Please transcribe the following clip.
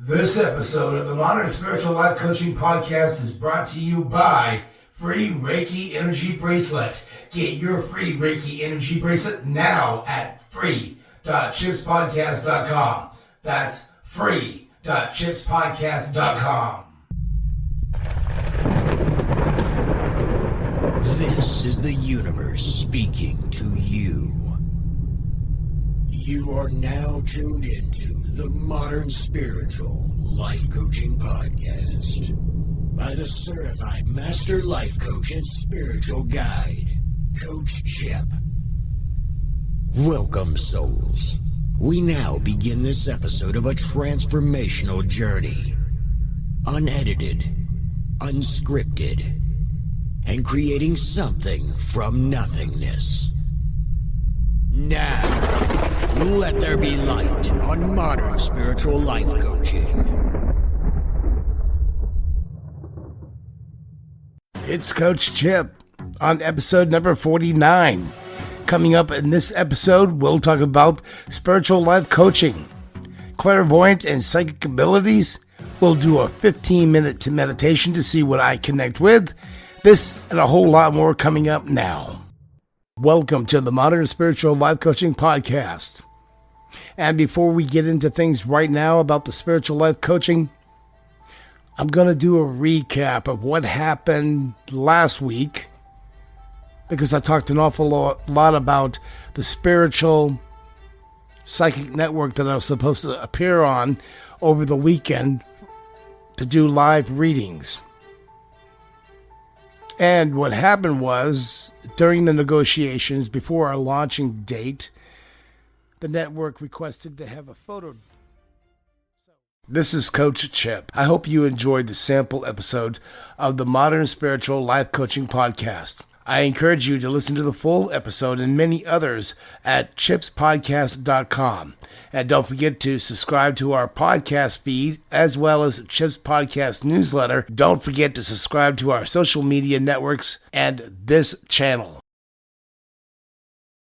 This episode of the Modern Spiritual Life Coaching Podcast is brought to you by Free Reiki Energy Bracelet. Get your free Reiki Energy Bracelet now at free.chipspodcast.com. That's free.chipspodcast.com. This is the universe speaking to you. You are now tuned into the Modern Spiritual Life Coaching Podcast by the certified master life coach and spiritual guide, Coach Chip. Welcome, souls. We now begin this episode of a transformational journey. Unedited, unscripted, and creating something from nothingness. Now, let there be light on Modern Spiritual Life Coaching. It's Coach Chip on episode number 49. Coming up in this episode, we'll talk about spiritual life coaching, clairvoyant and psychic abilities. We'll do a 15-minute meditation to see what I connect with. This and a whole lot more coming up now. Welcome to the Modern Spiritual Life Coaching Podcast. And before we get into things right now about the spiritual life coaching, I'm going to do a recap of what happened last week, because I talked an awful lot about the spiritual psychic network that I was supposed to appear on over the weekend to do live readings. And what happened was, during the negotiations before our launching date, the network requested to have a photo. This is Coach Chip. I hope you enjoyed the sample episode of the Modern Spiritual Life Coaching Podcast. I encourage you to listen to the full episode and many others at chipspodcast.com. And don't forget to subscribe to our podcast feed as well as Chip's Podcast newsletter. Don't forget to subscribe to our social media networks and this channel.